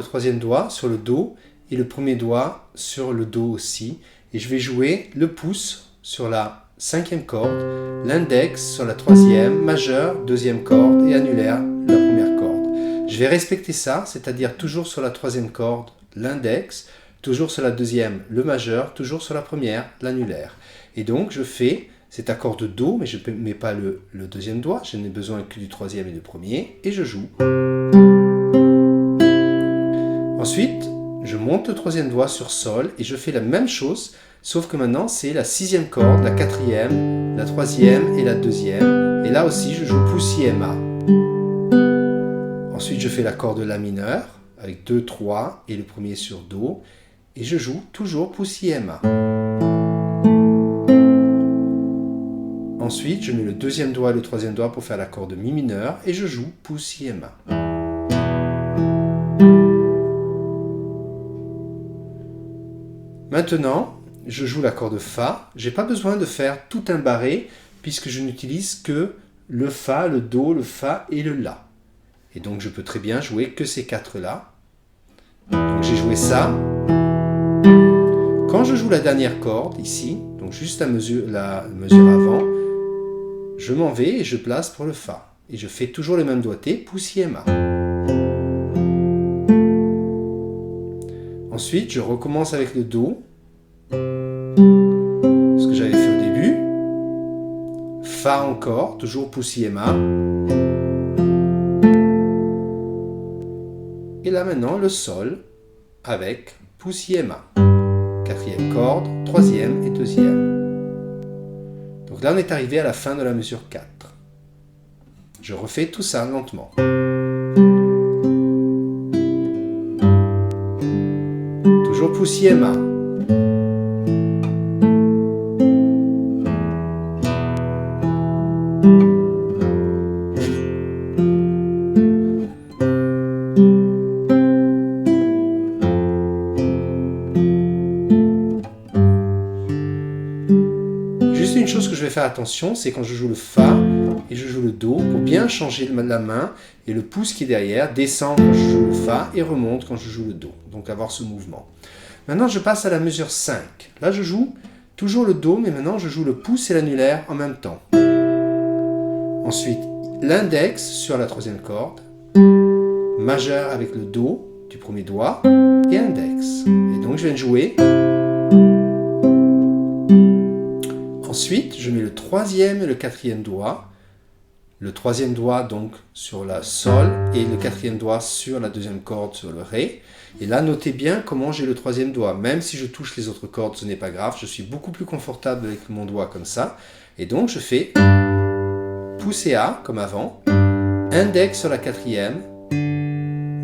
troisième doigt sur le Do et le premier doigt sur le Do aussi. Et je vais jouer le pouce sur la cinquième corde, l'index sur la troisième, majeur, deuxième corde et annulaire, la première corde. Je vais respecter ça, c'est-à-dire toujours sur la troisième corde, l'index, toujours sur la deuxième, le majeur, toujours sur la première, l'annulaire. Et donc je fais cet accord de Do, mais je ne mets pas le deuxième doigt, je n'ai besoin que du troisième et du premier, et je joue. Ensuite, je monte le troisième doigt sur Sol, et je fais la même chose, sauf que maintenant c'est la sixième corde, la quatrième, la troisième et la deuxième, et là aussi je joue pouce si Ma. Ensuite je fais l'accord de La mineur, avec 2, 3, et le premier sur Do, et je joue toujours pouce si Ma. Ensuite, je mets le deuxième doigt et le troisième doigt pour faire l'accord de Mi mineur et je joue pouce si Ma. Maintenant, je joue l'accord de Fa. Je n'ai pas besoin de faire tout un barré puisque je n'utilise que le Fa, le Do, le Fa et le La. Et donc, je peux très bien jouer que ces quatre-là. Donc, j'ai joué ça. Quand je joue la dernière corde, ici, donc juste la mesure avant, je m'en vais et je place pour le Fa. Et je fais toujours le même doigté, pouce si Ma. Ensuite, je recommence avec le Do. Ce que j'avais fait au début. Fa encore, toujours pouce si Ma. Et là maintenant, le Sol avec pouce si Ma. Quatrième corde, troisième et deuxième. Donc là, on est arrivé à la fin de la mesure 4. Je refais tout ça lentement. Toujours pouce si Ma. Juste une chose que je vais faire attention, c'est quand je joue le Fa et je joue le Do, pour bien changer la main et le pouce qui est derrière, descend quand je joue le Fa et remonte quand je joue le Do. Donc avoir ce mouvement. Maintenant je passe à la mesure 5. Là je joue toujours le Do, mais maintenant je joue le pouce et l'annulaire en même temps. Ensuite l'index sur la troisième corde, majeur avec le Do du premier doigt et index. Et donc je viens de jouer. Ensuite, je mets le troisième et le quatrième doigt. Le troisième doigt donc sur la Sol et le quatrième doigt sur la deuxième corde sur le Ré. Et là, notez bien comment j'ai le troisième doigt. Même si je touche les autres cordes, ce n'est pas grave. Je suis beaucoup plus confortable avec mon doigt comme ça. Et donc, je fais pouce et A comme avant. Index sur la quatrième.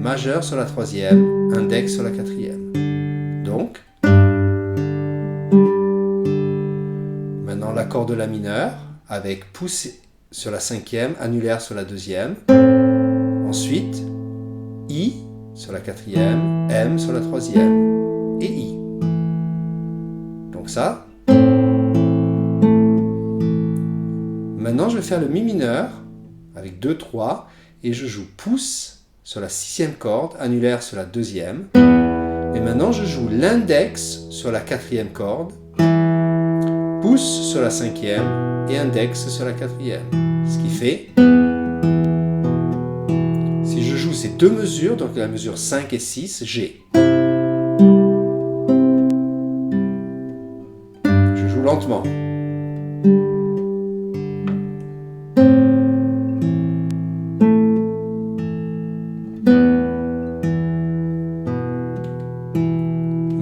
Majeur sur la troisième. Index sur la quatrième. Donc, maintenant l'accord de La mineur avec pouce sur la cinquième, annulaire sur la deuxième. Ensuite, I sur la quatrième, M sur la troisième et I. Donc ça. Maintenant, je vais faire le Mi mineur avec 2, 3 et je joue pouce sur la sixième corde, annulaire sur la deuxième. Et maintenant, je joue l'index sur la quatrième corde, pouce sur la cinquième et index sur la quatrième. Ce qui fait, si je joue ces deux mesures, donc la mesure 5 et 6, j'ai. Je joue lentement.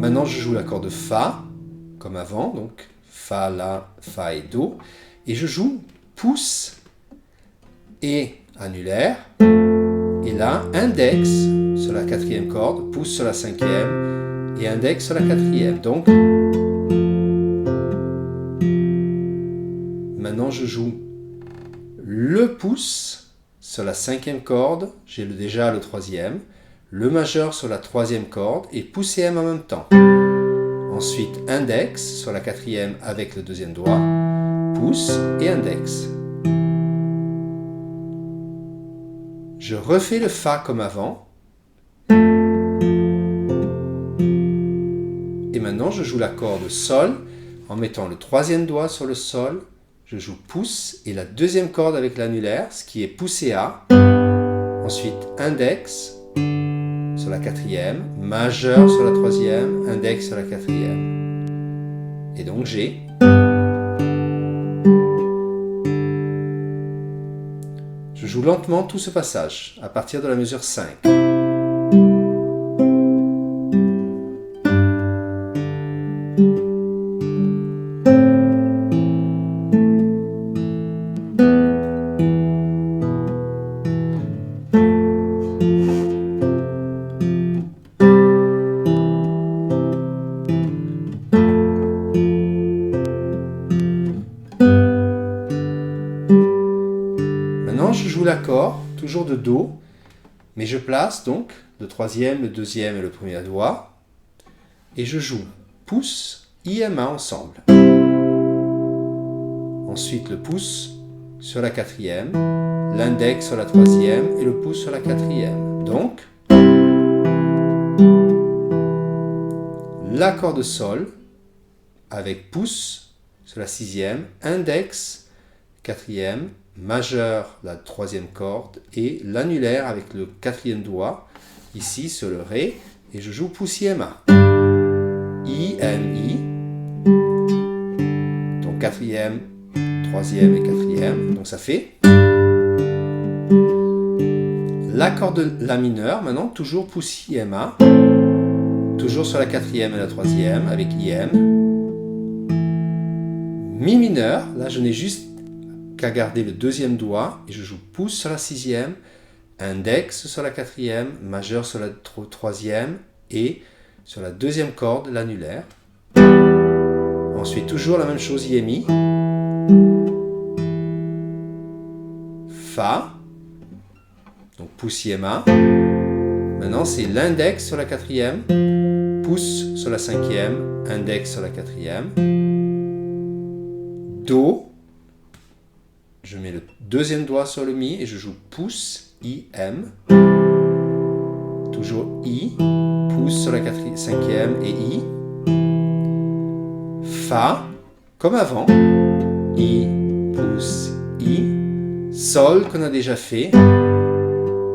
Maintenant, je joue l'accord de Fa, comme avant, donc Fa, La, Fa et Do. Et je joue pouce et annulaire. Et là, index sur la quatrième corde, pouce sur la cinquième et index sur la quatrième. Donc, maintenant je joue le pouce sur la cinquième corde, j'ai déjà le troisième, le majeur sur la troisième corde et pouce et M en même temps. Ensuite, index sur la quatrième avec le deuxième doigt, pouce et index. Je refais le Fa comme avant. Et maintenant, je joue l'accord de Sol en mettant le troisième doigt sur le Sol. Je joue pouce et la deuxième corde avec l'annulaire, ce qui est pouce et A. Ensuite, index sur la quatrième, majeur sur la troisième, index sur la quatrième. Et donc j'ai. Je joue lentement tout ce passage à partir de la mesure 5. Maintenant, je joue l'accord, toujours de Do, mais je place donc le troisième, le deuxième et le premier doigt, et je joue pouce, I et Ma ensemble. Ensuite, le pouce sur la quatrième, l'index sur la troisième et le pouce sur la quatrième. Donc, l'accord de Sol avec pouce sur la sixième, index, quatrième, majeur, la troisième corde, et l'annulaire avec le quatrième doigt, ici sur le Ré, et je joue pouce, I et Ma. I, M, I. Donc quatrième, troisième et quatrième, donc ça fait. L'accord de La mineur, maintenant, toujours pouce, I et Ma. Toujours sur la quatrième et la troisième, avec IM. Mi mineur, là je n'ai juste qu'à garder le deuxième doigt et je joue pouce sur la sixième, index sur la quatrième, majeur sur la troisième et sur la deuxième corde, l'annulaire. Ensuite, toujours la même chose, I et Mi. Fa, donc pouce, I et Ma. Maintenant, c'est l'index sur la quatrième, pouce sur la cinquième, index sur la quatrième. Do. Je mets le deuxième doigt sur le Mi et je joue pouce, I, M. Toujours I, pouce sur la cinquième et I. Fa, comme avant. I, pouce, I. Sol qu'on a déjà fait.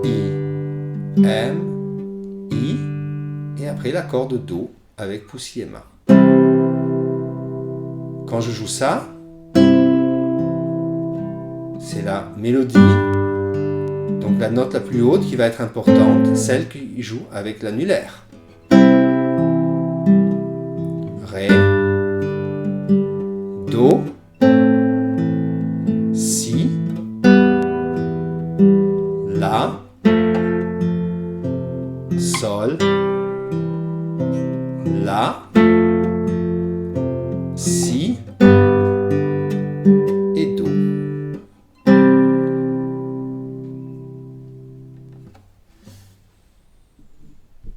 I, M, I. Et après l'accord de Do avec pouce, I et Ma. Quand je joue ça, c'est la mélodie, donc la note la plus haute qui va être importante, celle qui joue avec l'annulaire. Ré, Do, Si, La, Sol, La, Si,